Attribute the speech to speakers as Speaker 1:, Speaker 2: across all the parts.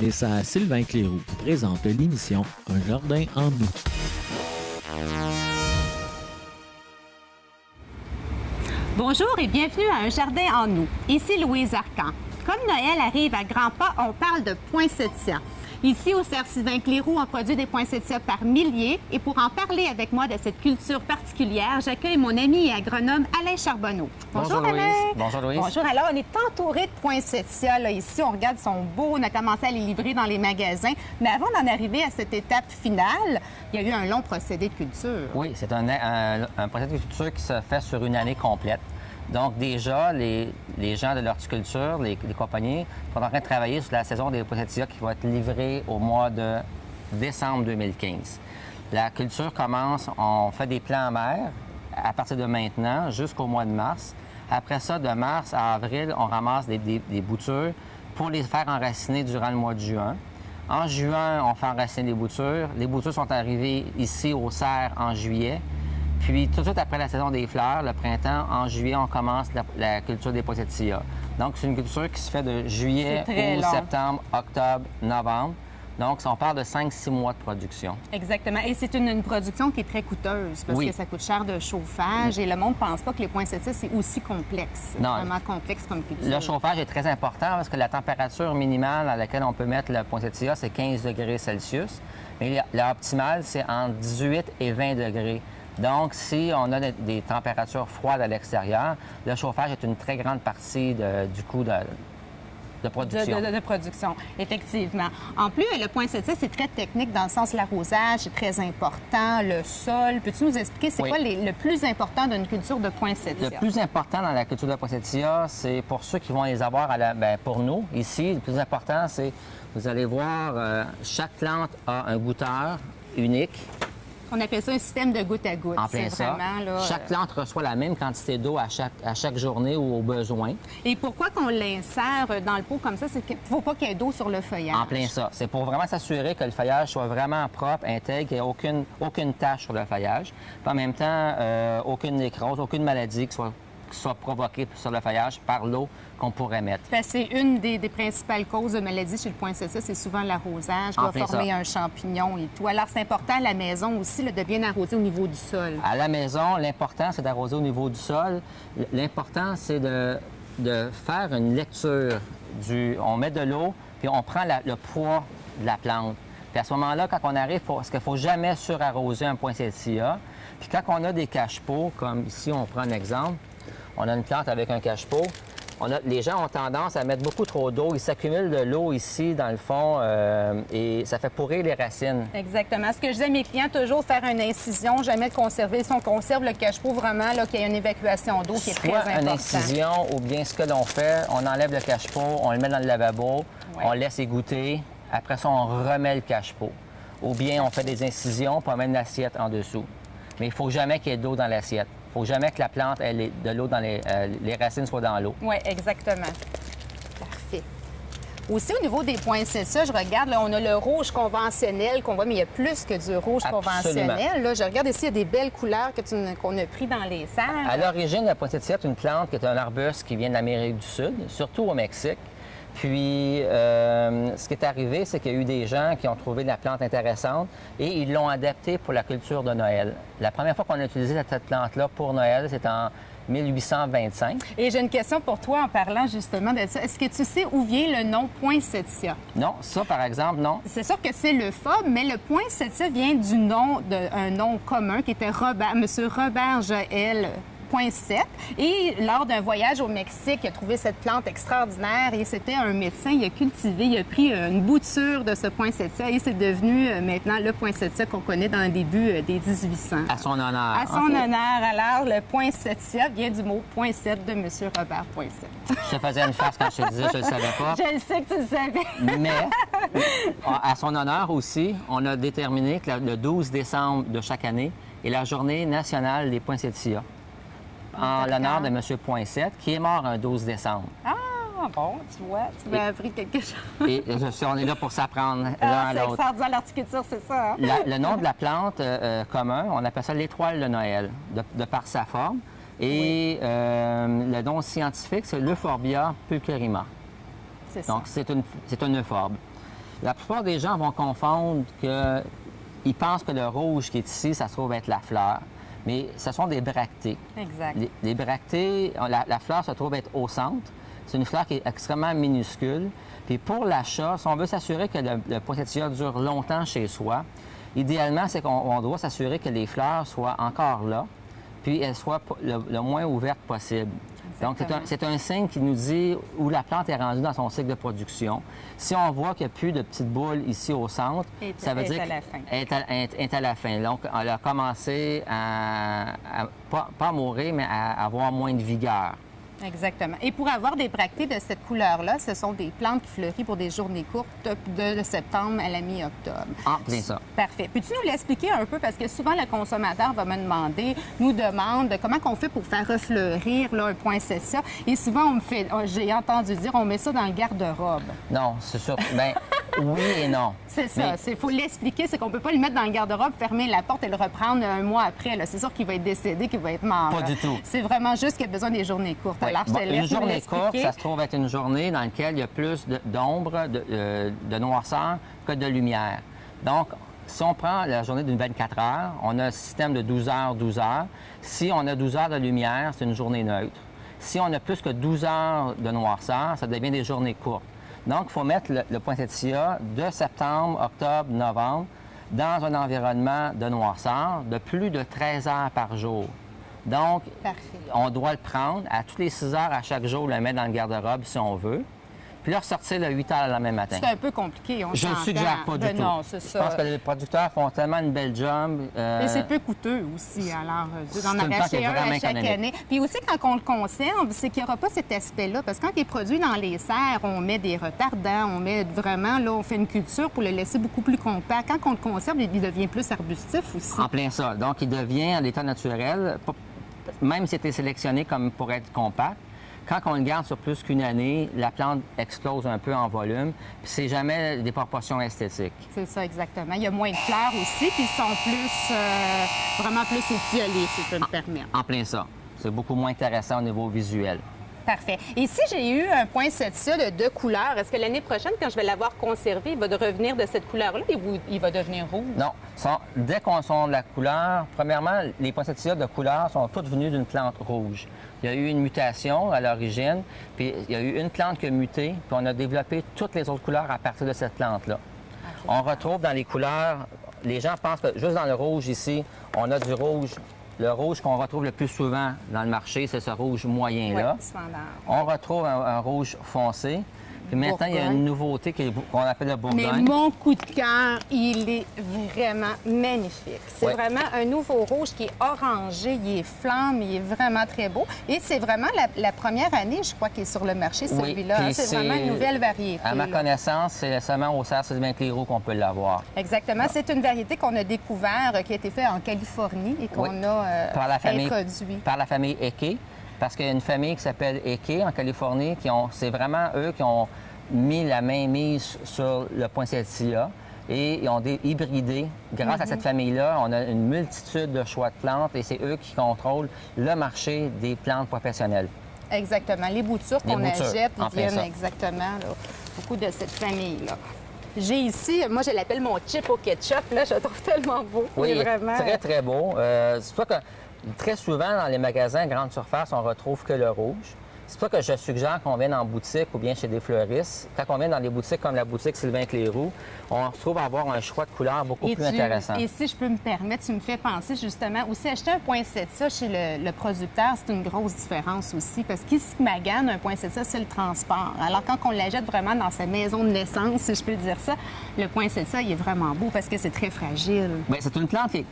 Speaker 1: Et ça, Sylvain Cléroux qui présente l'émission Un jardin en nous.
Speaker 2: Bonjour et bienvenue à Un jardin en nous. Ici Louise Arcan. Comme Noël arrive à grands pas, on parle de poinsettias. Ici, au Cerf Sylvain Cléroux, on produit des poinsettias par milliers. Et pour en parler avec moi de cette culture particulière, j'accueille mon ami et agronome Alain Charbonneau.
Speaker 3: Bonjour
Speaker 2: Alain.
Speaker 3: Louise. Bonjour Louise.
Speaker 2: Bonjour. Alors, on est entouré de poinsettias. Là, ici, on regarde, ils sont beaux. On a commencé à les livrer dans les magasins. Mais avant d'en arriver à cette étape finale, il y a eu un long procédé de culture.
Speaker 3: Oui, c'est un procédé de culture qui se fait sur une année complète. Donc, déjà, les gens de l'horticulture, les compagnies, sont en train de travailler sur la saison des poinsettias qui va être livrée au mois de décembre 2015. La culture commence, on fait des plants en mer à partir de maintenant jusqu'au mois de mars. Après ça, de mars à avril, on ramasse des boutures pour les faire enraciner durant le mois de juin. En juin, on fait enraciner les boutures. Les boutures sont arrivées ici au Cerf en juillet. Puis, tout de suite après la saison des fleurs, le printemps, en juillet, on commence la culture des poinsettias. Donc, c'est une culture qui se fait de juillet, août, septembre, octobre, novembre. Donc, on parle de 5-6 mois de production.
Speaker 2: Exactement. Et c'est une production qui est très coûteuse parce que ça coûte cher de chauffage et le monde ne pense pas que les poinsettias, c'est aussi complexe.
Speaker 3: Non.
Speaker 2: Vraiment complexe comme culture.
Speaker 3: Le chauffage est très important parce que la température minimale à laquelle on peut mettre le poinsettia, c'est 15 degrés Celsius. Mais l'optimal, c'est entre 18 et 20 degrés. Donc, si on a des températures froides à l'extérieur, le chauffage est une très grande partie du coût de production.
Speaker 2: De production, effectivement. En plus, le poinsettia, c'est très technique dans le sens l'arrosage, c'est très important, le sol. Peux-tu nous expliquer c'est quoi le plus important d'une culture de poinsettia?
Speaker 3: Le plus important dans la culture de poinsettia, c'est pour ceux qui vont les avoir pour nous, ici, le plus important, c'est, vous allez voir, chaque plante a un goutteur unique.
Speaker 2: On appelle ça un système de goutte à goutte.
Speaker 3: En plein ça. Chaque plante reçoit la même quantité d'eau à chaque journée ou au besoin.
Speaker 2: Et pourquoi qu'on l'insère dans le pot comme ça? C'est qu'il ne faut pas qu'il y ait d'eau sur le feuillage.
Speaker 3: En plein ça. C'est pour vraiment s'assurer que le feuillage soit vraiment propre, intègre, qu'il n'y ait aucune tache sur le feuillage. Puis en même temps, aucune nécrose, aucune maladie qui soit provoquée sur le feuillage par l'eau qu'on pourrait mettre.
Speaker 2: C'est une des principales causes de maladie chez le poinsettia, c'est souvent l'arrosage, qui va former un champignon et tout. Alors, c'est important à la maison aussi de bien arroser au niveau du sol.
Speaker 3: À la maison, l'important, c'est d'arroser au niveau du sol. L'important, c'est de faire une lecture on met de l'eau, puis on prend le poids de la plante. Puis à ce moment-là, quand on arrive, parce qu'il ne faut jamais surarroser un poinsettia. Puis quand on a des cache-pots, comme ici, on prend un exemple, on a une plante avec un cache-pot. Les gens ont tendance à mettre beaucoup trop d'eau. Il s'accumule de l'eau ici, dans le fond, et ça fait pourrir les racines.
Speaker 2: Exactement. Ce que je dis à mes clients, toujours faire une incision, jamais conserver. Si on conserve le cache-pot, vraiment, qu'il y ait une évacuation d'eau qui est très importante.
Speaker 3: Soit une incision, ou bien ce que l'on fait, on enlève le cache-pot, on le met dans le lavabo, on laisse égoutter. Après ça, on remet le cache-pot. Ou bien on fait des incisions, puis on met une assiette en dessous. Mais il ne faut jamais qu'il y ait d'eau dans l'assiette. Il ne faut jamais que la plante ait de l'eau dans les racines soient dans l'eau.
Speaker 2: Oui, exactement. Parfait. Aussi, au niveau des poinsettias, je regarde, là, on a le rouge conventionnel qu'on voit, mais il y a plus que du rouge conventionnel. Là, je regarde ici, il y a des belles couleurs qu'on a prises dans les serres.
Speaker 3: À l'origine, la poinsettia est une plante qui est un arbuste qui vient de l'Amérique du Sud, surtout au Mexique. Puis, ce qui est arrivé, c'est qu'il y a eu des gens qui ont trouvé la plante intéressante et ils l'ont adaptée pour la culture de Noël. La première fois qu'on a utilisé cette plante-là pour Noël, c'est en 1825.
Speaker 2: Et j'ai une question pour toi en parlant justement de ça. Est-ce que tu sais où vient le nom poinsettia?
Speaker 3: Non, ça, par exemple, non.
Speaker 2: C'est sûr que c'est le fob, mais le poinsettia vient du nom d'un nom commun qui était M. Robert Joël Poinsett. Et lors d'un voyage au Mexique, il a trouvé cette plante extraordinaire et c'était un médecin, il a cultivé, il a pris une bouture de ce poinsettia et c'est devenu maintenant le poinsettia qu'on connaît dans le début des 1800.
Speaker 3: À son honneur.
Speaker 2: À son honneur. Alors, le poinsettia vient du mot poinsett de M. Robert Poinsett.
Speaker 3: Je te faisais une farce quand je te disais, je le savais pas.
Speaker 2: Je le sais que tu le savais.
Speaker 3: Mais, à son honneur aussi, on a déterminé que le 12 décembre de chaque année est la journée nationale des poinsettias. En l'honneur de M. Poinsett, qui est mort un 12 décembre.
Speaker 2: Ah, bon, tu vois, tu m'as appris quelque chose.
Speaker 3: Et on est là pour s'apprendre l'un à l'autre.
Speaker 2: C'est extraordinaire, l'horticulture, c'est ça. Hein?
Speaker 3: Le nom de la plante commun, on appelle ça l'étoile de Noël, de par sa forme. Et le nom scientifique, c'est l'Euphorbia pulcherrima.
Speaker 2: C'est ça.
Speaker 3: Donc, c'est un euphorbe. La plupart des gens vont confondre qu'ils pensent que le rouge qui est ici, ça se trouve être la fleur. Mais ce sont des bractées.
Speaker 2: Exact.
Speaker 3: Les bractées, la fleur se trouve être au centre. C'est une fleur qui est extrêmement minuscule. Puis pour l'achat, si on veut s'assurer que le poinsettia dure longtemps chez soi, idéalement, c'est qu'on doit s'assurer que les fleurs soient encore là, puis elles soient le moins ouvertes possible. Donc, c'est un signe qui nous dit où la plante est rendue dans son cycle de production. Si on voit qu'il n'y a plus de petites boules ici au centre, ça veut dire qu'elle est à la fin. Donc, elle a commencé à pas mourir, mais à avoir moins de vigueur.
Speaker 2: Exactement. Et pour avoir des bractées de cette couleur-là, ce sont des plantes qui fleurissent pour des journées courtes de septembre à la mi-octobre.
Speaker 3: Ah, bien ça.
Speaker 2: Parfait. Peux-tu nous l'expliquer un peu? Parce que souvent, le consommateur va nous demande comment on fait pour faire refleurir là, un poinsettia. Et souvent, j'ai entendu dire, on met ça dans le garde-robe.
Speaker 3: Non, c'est sûr. Bien, oui et non.
Speaker 2: C'est ça. Il faut l'expliquer, c'est qu'on ne peut pas le mettre dans le garde-robe, fermer la porte et le reprendre un mois après. C'est sûr qu'il va être décédé, qu'il va être mort.
Speaker 3: Pas du tout.
Speaker 2: C'est vraiment juste qu'il a besoin des journées courtes.
Speaker 3: Oui.
Speaker 2: Alors, je te laisse
Speaker 3: une journée courte, ça se trouve être une journée dans laquelle il y a plus d'ombre, de noirceur que de lumière. Donc, si on prend la journée d'une 24 heures, on a un système de 12 heures, 12 heures. Si on a 12 heures de lumière, c'est une journée neutre. Si on a plus que 12 heures de noirceur, ça devient des journées courtes. Donc, il faut mettre le poinsettia de septembre, octobre, novembre dans un environnement de noirceur de plus de 13 heures par jour. Donc, on doit le prendre à toutes les 6 heures à chaque jour, le mettre dans le garde-robe si on veut, puis le ressortir le 8 heures le lendemain matin.
Speaker 2: C'est un peu compliqué, on
Speaker 3: Je ne suggère pas du tout.
Speaker 2: Non, c'est ça.
Speaker 3: Je pense que les producteurs font tellement une belle job.
Speaker 2: Et c'est peu coûteux aussi, alors, d'en arracher un à chaque année. Puis aussi, quand on le conserve, c'est qu'il n'y aura pas cet aspect-là, parce que quand il est produit dans les serres, on met des retardants, on met vraiment, là, on fait une culture pour le laisser beaucoup plus compact. Quand on le conserve, il devient plus arbustif aussi.
Speaker 3: En plein ça. Donc, il devient à l'état naturel, même si c'était sélectionné comme pour être compact. Quand on le garde sur plus qu'une année, la plante explose un peu en volume, puis c'est jamais des proportions esthétiques.
Speaker 2: C'est ça, exactement. Il y a moins de fleurs aussi, puis ils sont plus, vraiment plus étiolés, si je peux me permettre.
Speaker 3: En plein ça. C'est beaucoup moins intéressant au niveau visuel.
Speaker 2: Parfait. Et si j'ai eu un poinsettia de 2 couleurs, est-ce que l'année prochaine, quand je vais l'avoir conservé, il va revenir de cette couleur-là et il va devenir rouge?
Speaker 3: Non. Dès qu'on sent de la couleur, premièrement, les poinsettias de couleur sont toutes venues d'une plante rouge. Il y a eu une mutation à l'origine, puis il y a eu une plante qui a muté, puis on a développé toutes les autres couleurs à partir de cette plante-là. Okay. On retrouve dans les couleurs, les gens pensent que juste dans le rouge ici, on a du rouge. Le rouge qu'on retrouve le plus souvent dans le marché, c'est ce rouge moyen-là.
Speaker 2: Oui, standard.
Speaker 3: On retrouve un rouge foncé. Puis maintenant, il y a une nouveauté qu'on appelle le Bourgogne.
Speaker 2: Mais mon coup de cœur, il est vraiment magnifique. C'est vraiment un nouveau rouge qui est orangé, il est flamme, il est vraiment très beau. Et c'est vraiment la première année, je crois, qui est sur le marché, celui-là.
Speaker 3: Oui,
Speaker 2: c'est vraiment une nouvelle variété.
Speaker 3: À ma connaissance, c'est seulement au Cerf Sylvain-Cléroux qu'on peut l'avoir.
Speaker 2: Exactement. C'est une variété qu'on a découvert, qui a été faite en Californie et qu'on a introduit.
Speaker 3: Par la famille Eke. Parce qu'il y a une famille qui s'appelle Eke en Californie, c'est vraiment eux qui ont mis la main mise sur le poinsettia et ils ont hybridé. Grâce à cette famille-là, on a une multitude de choix de plantes et c'est eux qui contrôlent le marché des plantes professionnelles.
Speaker 2: Exactement. Les boutures qu'on achète, ils viennent exactement beaucoup de cette famille-là. J'ai ici, moi je l'appelle mon chip au ketchup, là, je le trouve tellement beau.
Speaker 3: Oui,
Speaker 2: vraiment...
Speaker 3: très, très beau. C'est pour ça que très souvent, dans les magasins grande surface, on retrouve que le rouge. C'est pour ça que je suggère qu'on vienne en boutique ou bien chez des fleuristes. Quand on vient dans des boutiques comme la boutique Sylvain-Cléroux, on se trouve à avoir un choix de couleurs beaucoup plus intéressant.
Speaker 2: Et si je peux me permettre, tu me fais penser justement aussi, acheter un poinsettia chez le producteur, c'est une grosse différence aussi. Parce qu'ici, Magane, un poinsettia, c'est le transport. Alors, quand on l'achète vraiment dans sa maison de naissance, si je peux dire ça, le poinsettia, il est vraiment beau parce que c'est très fragile.
Speaker 3: Bien, c'est une plante qui est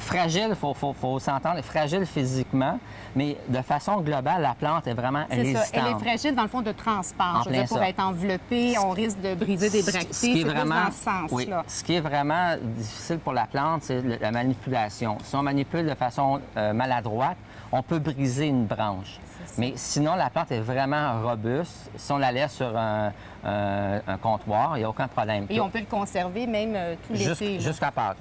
Speaker 3: fragile, il faut s'entendre, fragile physiquement, mais de façon globale, la plante est vraiment résistante.
Speaker 2: C'est ça. Elle est fragile dans le fond de transport. Je veux dire, pour être enveloppée, on risque de briser des bractées. C'est vraiment dans ce sens-là.
Speaker 3: Oui. Ce qui est vraiment difficile pour la plante, c'est la manipulation. Si on manipule de façon maladroite, on peut briser une branche. Mais sinon, la plante est vraiment robuste. Si on la laisse sur un comptoir, il n'y a aucun problème.
Speaker 2: Et on peut le conserver même tout l'été.
Speaker 3: Jusqu'à Pâques.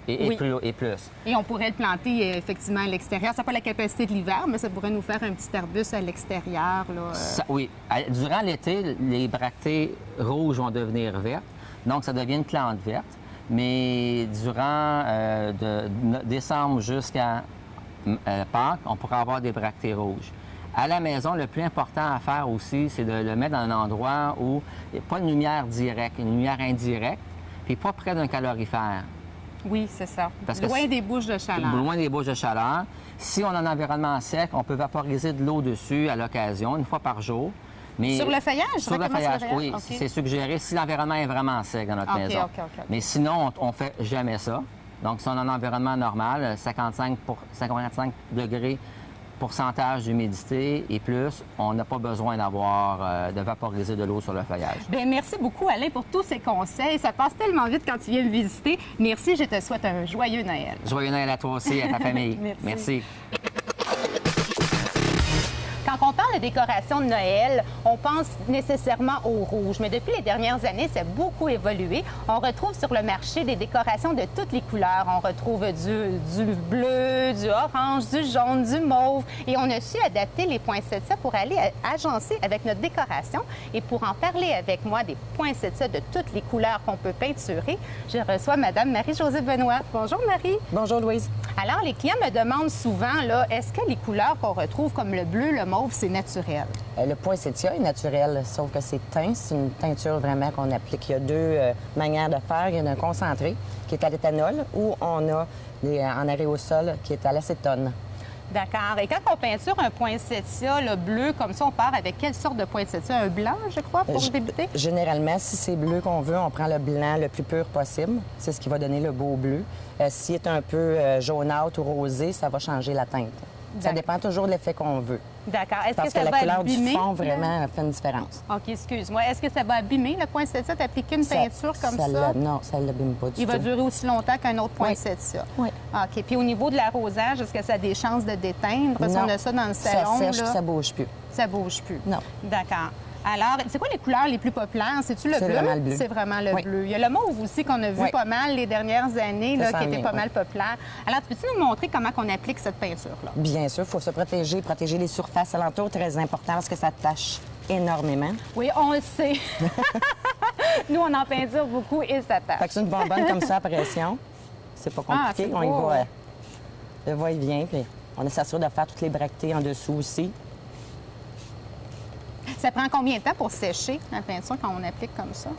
Speaker 3: Et plus.
Speaker 2: Et on pourrait le planter effectivement à l'extérieur. Ça n'a pas la capacité de l'hiver, mais ça pourrait nous faire un petit arbuste à l'extérieur.
Speaker 3: Oui. Durant l'été, les bractées rouges vont devenir vertes. Donc, ça devient une plante verte. Mais durant de décembre jusqu'à Pâques, on pourra avoir des bractées rouges. À la maison, le plus important à faire aussi, c'est de le mettre dans un endroit où il n'y a pas de lumière directe, une lumière indirecte, puis pas près d'un calorifère.
Speaker 2: Oui, c'est ça.
Speaker 3: Parce que
Speaker 2: loin des bouches de chaleur.
Speaker 3: Loin des bouches de chaleur. Si on a un environnement sec, on peut vaporiser de l'eau dessus à l'occasion, une fois par jour. Mais
Speaker 2: sur le feuillage?
Speaker 3: Sur le feuillage, oui.
Speaker 2: Okay.
Speaker 3: C'est suggéré si l'environnement est vraiment sec dans notre maison.
Speaker 2: OK.
Speaker 3: Mais sinon, on ne fait jamais ça. Donc, si on a un environnement normal, 55 degrés pourcentage d'humidité et plus, on n'a pas besoin d'avoir de vaporiser de l'eau sur le feuillage.
Speaker 2: Bien, merci beaucoup, Alain, pour tous ces conseils. Ça passe tellement vite quand tu viens me visiter. Merci, je te souhaite un joyeux Noël.
Speaker 3: Joyeux Noël à toi aussi, à ta famille.
Speaker 2: Merci. Quand on parle de décoration de Noël, on pense nécessairement au rouge. Mais depuis les dernières années, ça a beaucoup évolué. On retrouve sur le marché des décorations de toutes les couleurs. On retrouve du bleu, du orange, du jaune, du mauve. Et on a su adapter les poinsettias pour aller agencer avec notre décoration. Et pour en parler avec moi des poinsettias de toutes les couleurs qu'on peut peinturer, je reçois Mme Marie-Josée Benoît. Bonjour, Marie.
Speaker 4: Bonjour, Louise.
Speaker 2: Alors, les clients me demandent souvent, là, est-ce que les couleurs qu'on retrouve comme le bleu, le mauve, c'est naturel?
Speaker 4: Le poinsettia est naturel, sauf que c'est teint. C'est une teinture vraiment qu'on applique. Il y a deux manières de faire. Il y en a un concentré qui est à l'éthanol ou on a en aérosol qui est à l'acétone.
Speaker 2: D'accord. Et quand on peinture un poinsettia le bleu, comme ça, on part avec quelle sorte de poinsettia? Un blanc, je crois, pour débuter?
Speaker 4: Généralement, si c'est bleu qu'on veut, on prend le blanc le plus pur possible. C'est ce qui va donner le beau bleu. S'il est un peu jaunâtre ou rosé, ça va changer la teinte. Ça dépend toujours de l'effet qu'on veut.
Speaker 2: D'accord. Est-ce
Speaker 4: Parce
Speaker 2: que ça
Speaker 4: la
Speaker 2: va
Speaker 4: couleur
Speaker 2: abîmer?
Speaker 4: du fond vraiment fait une différence.
Speaker 2: OK, excuse-moi. Est-ce que ça va abîmer le poinsettia d'appliquer une peinture comme ça?
Speaker 4: Non, ça ne l'abîme pas du tout.
Speaker 2: Il va durer aussi longtemps qu'un autre poinsettia?
Speaker 4: Oui.
Speaker 2: OK. Puis au niveau de l'arrosage, est-ce que ça a des chances de déteindre? Parce qu'on a ça dans le salon.
Speaker 4: Ça sèche,
Speaker 2: là.
Speaker 4: ça bouge plus.
Speaker 2: Ça bouge plus?
Speaker 4: Non.
Speaker 2: D'accord. Alors, c'est quoi les couleurs les plus populaires? C'est-tu le bleu?
Speaker 4: C'est vraiment le bleu.
Speaker 2: C'est vraiment le
Speaker 4: Oui.
Speaker 2: bleu. Il y a le mauve aussi qu'on a vu pas mal les dernières années, là, qui était pas mal populaire. Alors, peux-tu nous montrer comment on applique cette peinture-là?
Speaker 4: Bien sûr, il faut se protéger les surfaces alentours, très important parce que ça tâche énormément.
Speaker 2: Oui, on le sait. Nous, on en peinture beaucoup et ça tâche.
Speaker 4: Fait que c'est une bonbonne comme ça à pression. C'est pas compliqué.
Speaker 2: c'est
Speaker 4: On y
Speaker 2: beau.
Speaker 4: va. Le va-et-vient, puis on s'assure de faire toutes les bractées en dessous aussi.
Speaker 2: Ça prend combien de temps pour sécher la peinture quand on applique comme ça?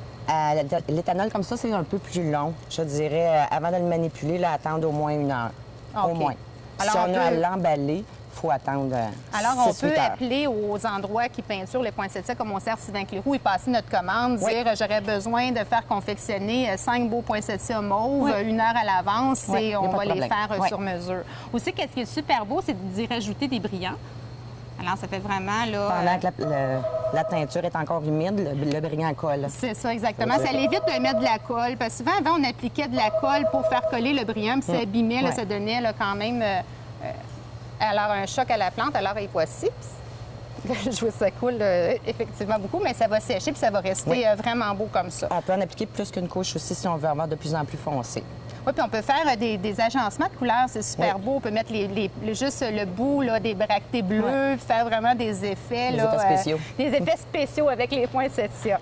Speaker 4: L'éthanol comme ça, c'est un peu plus long. Je dirais, avant de le manipuler, là, attendre au moins 1 heure.
Speaker 2: OK.
Speaker 4: Au moins.
Speaker 2: Alors,
Speaker 4: si on a à
Speaker 2: peut-
Speaker 4: l'emballer, il faut attendre
Speaker 2: Alors, on
Speaker 4: 6-8
Speaker 2: peut
Speaker 4: heures.
Speaker 2: appeler aux endroits qui peinturent les poinsettias comme on sert Sylvain Cléroux et passer notre commande,
Speaker 4: Oui.
Speaker 2: dire j'aurais besoin de faire confectionner 5 beaux poinsettias mauves,
Speaker 4: Oui.
Speaker 2: 1 heure à l'avance
Speaker 4: Oui,
Speaker 2: et
Speaker 4: y a
Speaker 2: on
Speaker 4: pas
Speaker 2: va
Speaker 4: de
Speaker 2: les
Speaker 4: problème.
Speaker 2: faire
Speaker 4: Oui.
Speaker 2: sur mesure. Aussi, qu'est-ce qui est super beau, c'est d'y rajouter des brillants. Alors, ça fait vraiment, là...
Speaker 4: Pendant que la teinture est encore humide, le brillant colle.
Speaker 2: C'est ça, exactement. Ça l'évite de mettre de la colle. Parce que souvent, avant, on appliquait de la colle pour faire coller le brillant, puis ça abîmait, là,
Speaker 4: Ouais.
Speaker 2: ça donnait là, quand même alors un choc à la plante. Alors, et voici. Puis, je vois ça coule effectivement beaucoup, mais ça va sécher puis ça va rester
Speaker 4: Oui.
Speaker 2: vraiment beau comme ça.
Speaker 4: On peut en appliquer plus qu'une couche aussi si on veut avoir de plus en plus foncé.
Speaker 2: Oui, puis on peut faire des agencements de couleurs, c'est super
Speaker 4: Oui.
Speaker 2: beau. On peut mettre juste le bout là, des bractées bleues, faire vraiment des effets.
Speaker 4: Des
Speaker 2: là,
Speaker 4: effets spéciaux.
Speaker 2: des effets spéciaux avec les poinsettias.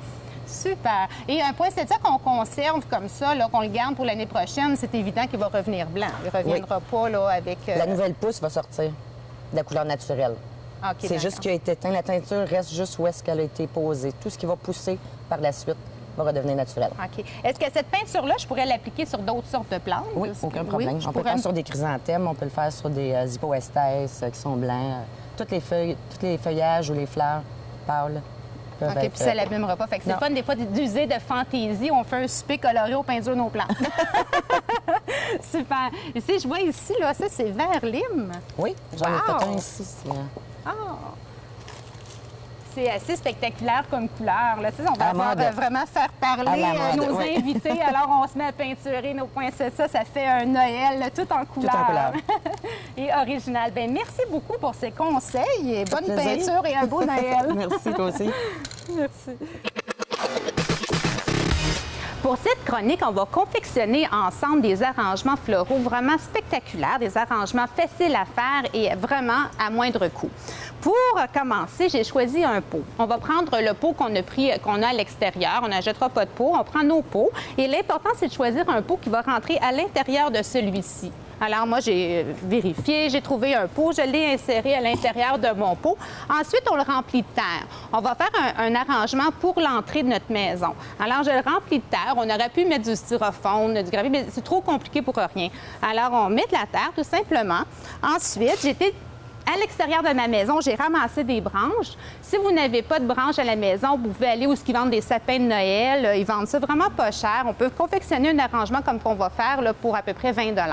Speaker 2: Super. Et un poinsettia qu'on conserve comme ça, là, qu'on le garde pour l'année prochaine, c'est évident qu'il va revenir blanc. Il ne reviendra pas là, avec...
Speaker 4: La nouvelle pousse va sortir de la couleur naturelle.
Speaker 2: OK,
Speaker 4: C'est juste qu'il a été teint. La teinture reste juste où est-ce qu'elle a été posée. Tout ce qui va pousser par la suite va redevenir naturel.
Speaker 2: OK. Est-ce que cette peinture-là, je pourrais l'appliquer sur d'autres sortes de plantes?
Speaker 4: Oui,
Speaker 2: Est-ce que-
Speaker 4: aucun problème.
Speaker 2: je
Speaker 4: On peut le
Speaker 2: pourrais
Speaker 4: faire sur des chrysanthèmes, on peut le faire sur des hypoestes qui sont blancs. Toutes les feuilles, tous les feuillages ou les fleurs pâles peuvent
Speaker 2: OK,
Speaker 4: être...
Speaker 2: puis ça ne l'abîmera pas. Fait que c'est
Speaker 4: non.
Speaker 2: fun, des fois, d'user de fantaisie. On fait un souper coloré, on peinture nos plantes. Super. Ici, je vois ici, là, ça, c'est vert lime.
Speaker 4: Oui, j'en ai
Speaker 2: Wow!
Speaker 4: fait un ici.
Speaker 2: Ah! C'est assez spectaculaire comme couleur. Là. Tu sais, on va
Speaker 4: À la mode.
Speaker 2: vraiment faire parler
Speaker 4: À la mode,
Speaker 2: nos
Speaker 4: oui.
Speaker 2: invités. Alors, on se met à peinturer nos poinsettias. Ça fait un Noël là, tout en couleur.
Speaker 4: Tout en couleur.
Speaker 2: Et original. Bien, merci beaucoup pour ces conseils. Et bonne
Speaker 4: plaisir.
Speaker 2: peinture et un beau Noël.
Speaker 4: Merci, toi aussi.
Speaker 2: Merci. Pour cette chronique, on va confectionner ensemble des arrangements floraux vraiment spectaculaires, des arrangements faciles à faire et vraiment à moindre coût. Pour commencer, j'ai choisi un pot. On va prendre le pot qu'on a à l'extérieur. On n'achètera pas de pot. On prend nos pots. Et l'important, c'est de choisir un pot qui va rentrer à l'intérieur de celui-ci. Alors, moi, j'ai vérifié, j'ai trouvé un pot, je l'ai inséré à l'intérieur de mon pot. Ensuite, on le remplit de terre. On va faire un arrangement pour l'entrée de notre maison. Alors, je le remplis de terre. On aurait pu mettre du styrofoam, du gravier, mais c'est trop compliqué pour rien. Alors, on met de la terre, tout simplement. Ensuite, j'étais à l'extérieur de ma maison, j'ai ramassé des branches. Si vous n'avez pas de branches à la maison, vous pouvez aller où ils vendent des sapins de Noël. Ils vendent ça vraiment pas cher. On peut confectionner un arrangement comme qu'on va faire là, pour à peu près 20 $.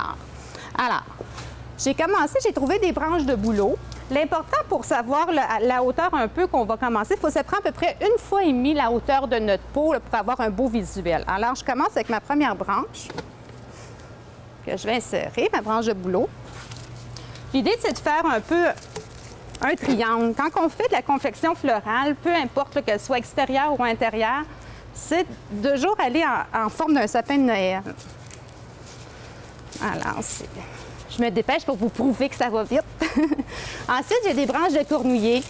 Speaker 2: Alors, j'ai commencé, j'ai trouvé des branches de bouleau. L'important pour savoir la hauteur un peu qu'on va commencer, il faut se prendre à peu près 1,5 fois la hauteur de notre pot là, pour avoir un beau visuel. Alors, je commence avec ma première branche que je vais insérer, ma branche de bouleau. L'idée, c'est de faire un peu un triangle. Quand on fait de la confection florale, peu importe qu'elle soit extérieure ou intérieure, c'est de toujours aller en forme d'un sapin de Noël. Alors, je me dépêche pour vous prouver que ça va vite. Ensuite, j'ai des branches de cornouiller.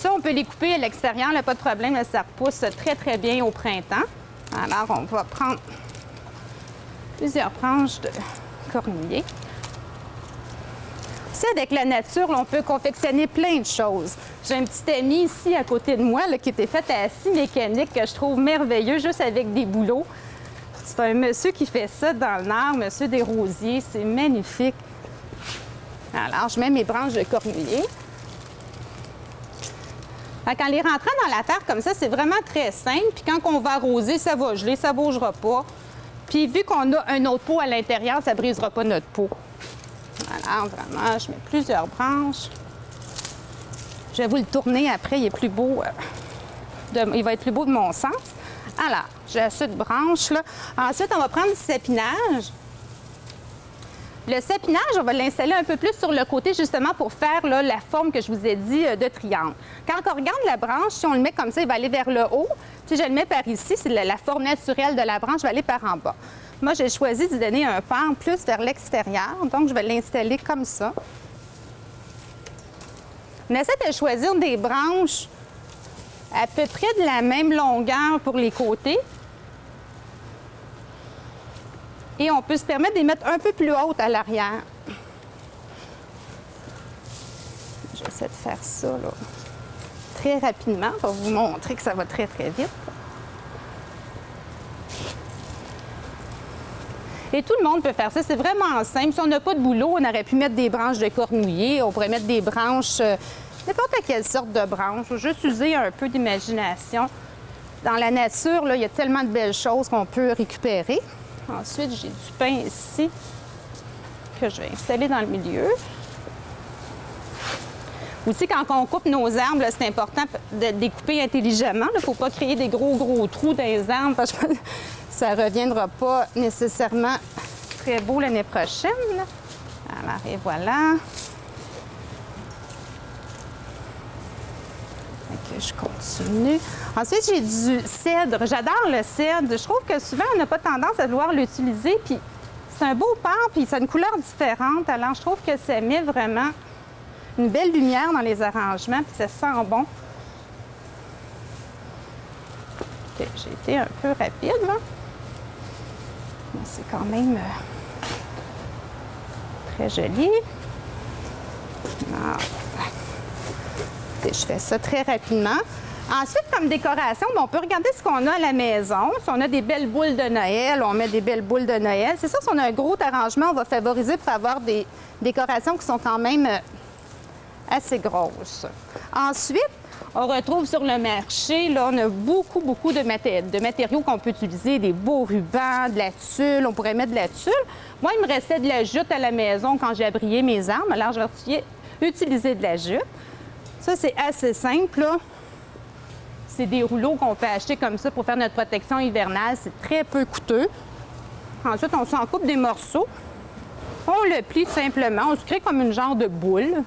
Speaker 2: Ça, on peut les couper à l'extérieur, pas de problème, ça repousse très, très bien au printemps. Alors, on va prendre plusieurs branches de cornouiller. Ça, avec la nature, là, on peut confectionner plein de choses. J'ai un petit ami ici à côté de moi là, qui était fait à scie mécanique que je trouve merveilleux, juste avec des bouleaux. C'est un monsieur qui fait ça dans le Nord, monsieur Desrosiers. C'est magnifique. Alors, je mets mes branches de cornouiller. En les rentrant dans la terre comme ça, c'est vraiment très simple. Puis quand on va arroser, ça va geler, ça ne bougera pas. Puis vu qu'on a un autre pot à l'intérieur, ça ne brisera pas notre pot. Alors, vraiment, je mets plusieurs branches. Je vais vous le tourner après, il est plus beau. Il va être plus beau de mon sens. Alors, j'ai assez de branches, là. Ensuite, on va prendre du sapinage. Le sapinage, on va l'installer un peu plus sur le côté, justement, pour faire là, la forme que je vous ai dit de triangle. Quand on regarde la branche, si on le met comme ça, il va aller vers le haut. Si je le mets par ici, c'est la forme naturelle de la branche, va aller par en bas. Moi, j'ai choisi de donner un pan plus vers l'extérieur, donc je vais l'installer comme ça. On essaie de choisir des branches à peu près de la même longueur pour les côtés. Et on peut se permettre de les mettre un peu plus hautes à l'arrière. Je vais essayer de faire ça là, très rapidement pour vous montrer que ça va très, très vite. Et tout le monde peut faire ça. C'est vraiment simple. Si on n'a pas de boulot, on aurait pu mettre des branches de cornouiller. On pourrait mettre des branches, n'importe quelle sorte de branche. Il faut juste user un peu d'imagination. Dans la nature, là, il y a tellement de belles choses qu'on peut récupérer. Ensuite, j'ai du pain ici que je vais installer dans le milieu. Aussi, quand on coupe nos arbres, c'est important de découper intelligemment. Il ne faut pas créer des gros trous dans les arbres parce que ça ne reviendra pas nécessairement très beau l'année prochaine. Alors, et voilà. OK, je continue. Ensuite, j'ai du cèdre. J'adore le cèdre. Je trouve que souvent, on n'a pas tendance à vouloir l'utiliser. Puis, c'est un beau pan, puis ça a une couleur différente. Alors, je trouve que ça met vraiment une belle lumière dans les arrangements, puis ça sent bon. OK, j'ai été un peu rapide, là. Mais c'est quand même très joli. Alors, je fais ça très rapidement. Ensuite, comme décoration, on peut regarder ce qu'on a à la maison. Si on a des belles boules de Noël, on met des belles boules de Noël. C'est sûr, si on a un gros arrangement, on va favoriser pour avoir des décorations qui sont quand même assez grosses. Ensuite, on retrouve sur le marché, là, on a beaucoup de matériaux qu'on peut utiliser, des beaux rubans, de la tulle, on pourrait mettre de la tulle. Moi, il me restait de la jute à la maison quand j'ai abrié mes arbres, alors je vais utiliser de la jute. Ça, c'est assez simple, là. C'est des rouleaux qu'on peut acheter comme ça pour faire notre protection hivernale. C'est très peu coûteux. Ensuite, on s'en coupe des morceaux. On le plie simplement. On se crée comme une genre de boule.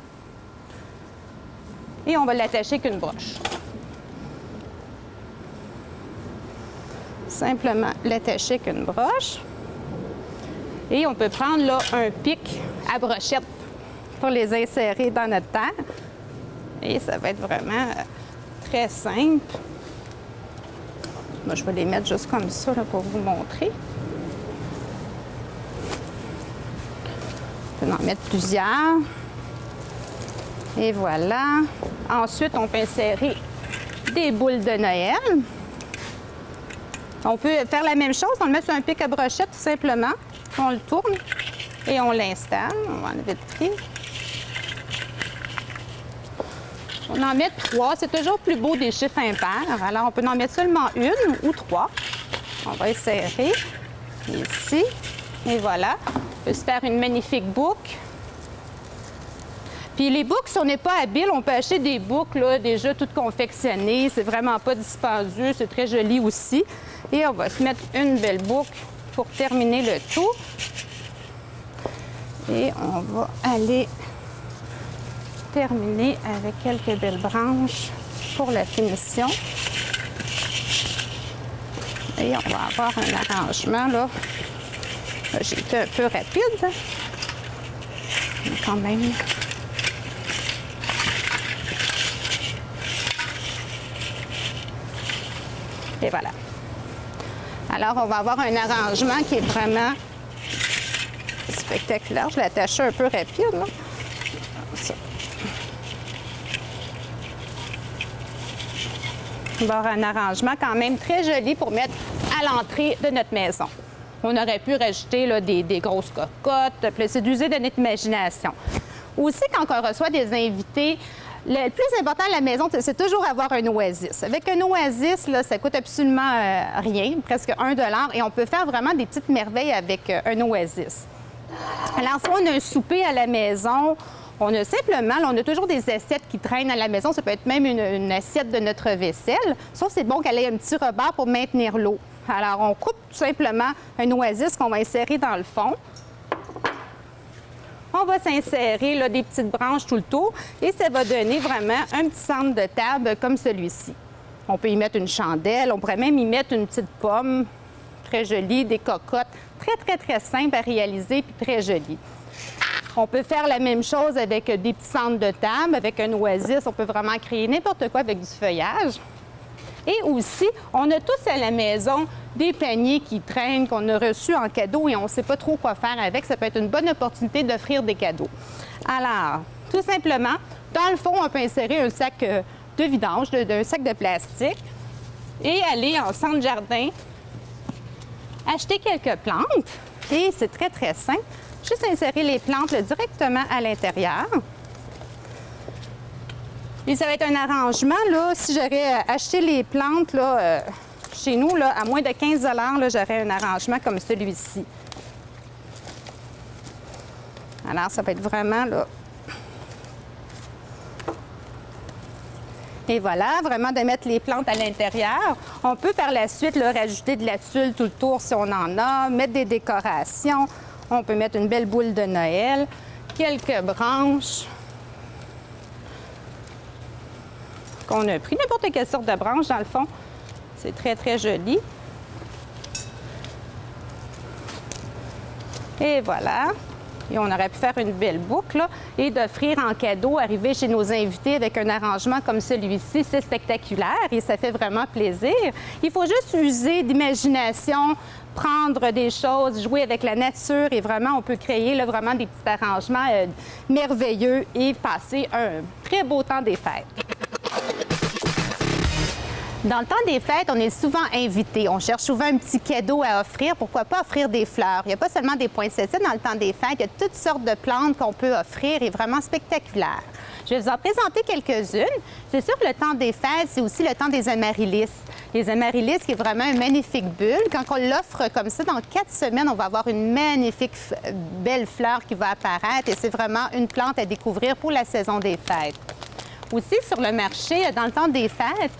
Speaker 2: Et on va l'attacher avec une broche. simplement l'attacher avec une broche. Et on peut prendre là un pic à brochette pour les insérer dans notre terre. Et ça va être vraiment très simple. Moi, je vais les mettre juste comme ça là, pour vous montrer. On peut en mettre plusieurs. Et voilà. Ensuite, on peut insérer des boules de Noël. On peut faire la même chose. On le met sur un pic à brochette tout simplement. On le tourne et on l'installe. On va enlever le tri. On en met 3. C'est toujours plus beau des chiffres impairs. Alors, on peut en mettre seulement 1 ou 3. On va insérer ici. Et voilà. On peut se faire une magnifique boucle. Puis les boucles, si on n'est pas habile, on peut acheter des boucles là, déjà toutes confectionnées. C'est vraiment pas dispendieux. C'est très joli aussi. Et on va se mettre une belle boucle pour terminer le tout. Et on va aller terminer avec quelques belles branches pour la finition. Et on va avoir un arrangement là. J'ai été un peu rapide. Mais quand même. Et voilà. Alors, on va avoir un arrangement qui est vraiment spectaculaire. Je l'ai attaché un peu rapide, là. Ça. On va avoir un arrangement quand même très joli pour mettre à l'entrée de notre maison. On aurait pu rajouter là, des grosses cocottes. C'est d'user de notre imagination. Aussi, quand on reçoit des invités, le plus important de la maison, c'est toujours avoir un oasis. Avec un oasis, là, ça coûte absolument rien, presque 1 $, et on peut faire vraiment des petites merveilles avec un oasis. Alors, si on a un souper à la maison, on a simplement, là, on a toujours des assiettes qui traînent à la maison. Ça peut être même une assiette de notre vaisselle. Sauf c'est bon qu'elle ait un petit rebord pour maintenir l'eau. Alors, on coupe tout simplement un oasis qu'on va insérer dans le fond. On va s'insérer là, des petites branches tout le tour et ça va donner vraiment un petit centre de table comme celui-ci. On peut y mettre une chandelle, on pourrait même y mettre une petite pomme, très jolie, des cocottes, très, très, très simple à réaliser puis très jolie. On peut faire la même chose avec des petits centres de table, avec un oasis, on peut vraiment créer n'importe quoi avec du feuillage. Et aussi, on a tous à la maison des paniers qui traînent, qu'on a reçus en cadeau et on ne sait pas trop quoi faire avec. Ça peut être une bonne opportunité d'offrir des cadeaux. Alors, tout simplement, dans le fond, on peut insérer un sac de vidange, un sac de plastique et aller en centre jardin, acheter quelques plantes. Et c'est très, très simple. Juste insérer les plantes là, directement à l'intérieur. Et ça va être un arrangement, là, si j'aurais acheté les plantes là, chez nous, là, à moins de 15 $, là, j'aurais un arrangement comme celui-ci. Alors, ça va être vraiment, là... Et voilà, vraiment de mettre les plantes à l'intérieur. On peut par la suite là, rajouter de la tuile tout le tour si on en a, mettre des décorations. On peut mettre une belle boule de Noël, quelques branches. Qu'on a pris n'importe quelle sorte de branche, dans le fond. C'est très, très joli. Et voilà. Et on aurait pu faire une belle boucle là, et d'offrir en cadeau, arriver chez nos invités avec un arrangement comme celui-ci. C'est spectaculaire et ça fait vraiment plaisir. Il faut juste user d'imagination, prendre des choses, jouer avec la nature et vraiment, on peut créer là, vraiment des petits arrangements merveilleux et passer un très beau temps des fêtes. Dans le temps des fêtes, on est souvent invité. On cherche souvent un petit cadeau à offrir. Pourquoi pas offrir des fleurs? Il n'y a pas seulement des poinsettias dans le temps des fêtes. Il y a toutes sortes de plantes qu'on peut offrir et vraiment spectaculaires. Je vais vous en présenter quelques-unes. C'est sûr que le temps des fêtes, c'est aussi le temps des amaryllis. Les amaryllis, qui est vraiment une magnifique bulle. Quand on l'offre comme ça, dans 4 semaines, on va avoir une magnifique belle fleur qui va apparaître. Et c'est vraiment une plante à découvrir pour la saison des fêtes. Aussi, sur le marché, dans le temps des fêtes,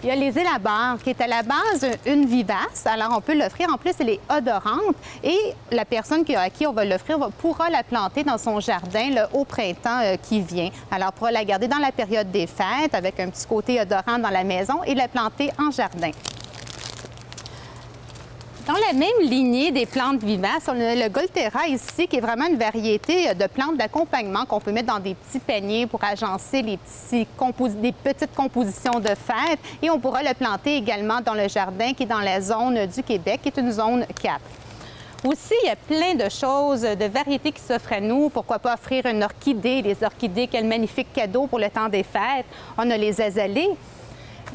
Speaker 2: il y a les élabores, qui est à la base une vivace. Alors, on peut l'offrir. En plus, elle est odorante. Et la personne à qui on va l'offrir pourra la planter dans son jardin là, au printemps qui vient. Alors, pourra la garder dans la période des fêtes avec un petit côté odorant dans la maison et la planter en jardin. Dans la même lignée des plantes vivaces, on a le Goltera ici, qui est vraiment une variété de plantes d'accompagnement qu'on peut mettre dans des petits paniers pour agencer des petites compositions de fête. Et on pourra le planter également dans le jardin qui est dans la zone du Québec, qui est une zone 4. Aussi, il y a plein de choses, de variétés qui s'offrent à nous. Pourquoi pas offrir une orchidée? Les orchidées, quel magnifique cadeau pour le temps des fêtes. On a les azalées.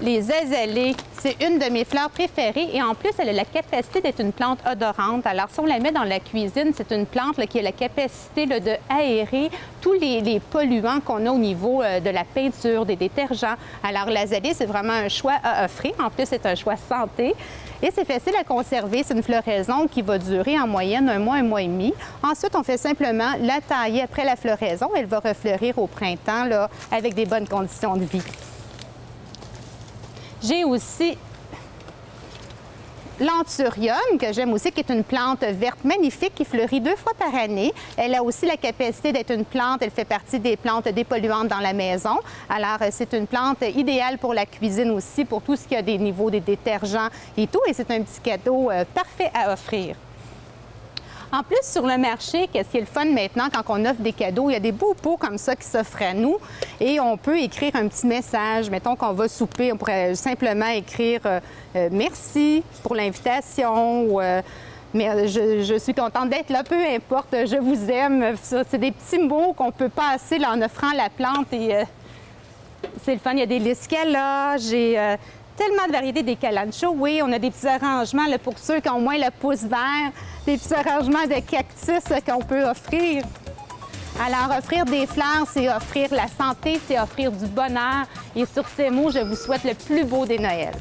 Speaker 2: Les azalées, c'est une de mes fleurs préférées et en plus, elle a la capacité d'être une plante odorante. Alors, si on la met dans la cuisine, c'est une plante là, qui a la capacité là, d'aérer tous les polluants qu'on a au niveau de la peinture, des détergents. Alors, l'azalée, c'est vraiment un choix à offrir. En plus, c'est un choix santé. Et c'est facile à conserver. C'est une floraison qui va durer en moyenne 1 mois et demi. Ensuite, on fait simplement la tailler après la floraison. Elle va refleurir au printemps là, avec des bonnes conditions de vie. J'ai aussi l'anthurium, que j'aime aussi, qui est une plante verte magnifique qui fleurit 2 fois par année. Elle a aussi la capacité d'être une plante, elle fait partie des plantes dépolluantes dans la maison. Alors, c'est une plante idéale pour la cuisine aussi, pour tout ce qui a des niveaux des détergents et tout. Et c'est un petit cadeau parfait à offrir. En plus, sur le marché, qu'est-ce qui est le fun maintenant quand on offre des cadeaux? Il y a des beaux pots comme ça qui s'offrent à nous et on peut écrire un petit message. Mettons qu'on va souper, on pourrait simplement écrire merci pour l'invitation ou mais je suis contente d'être là, peu importe, je vous aime. C'est des petits mots qu'on peut passer là, en offrant la plante et c'est le fun. Il y a des liscala, j'ai tellement de variétés, des calanchos. Oui, on a des petits arrangements là, pour ceux qui ont moins le pouce vert, des petits arrangements de cactus qu'on peut offrir. Alors, offrir des fleurs, c'est offrir la santé, c'est offrir du bonheur. Et sur ces mots, je vous souhaite le plus beau des Noëls.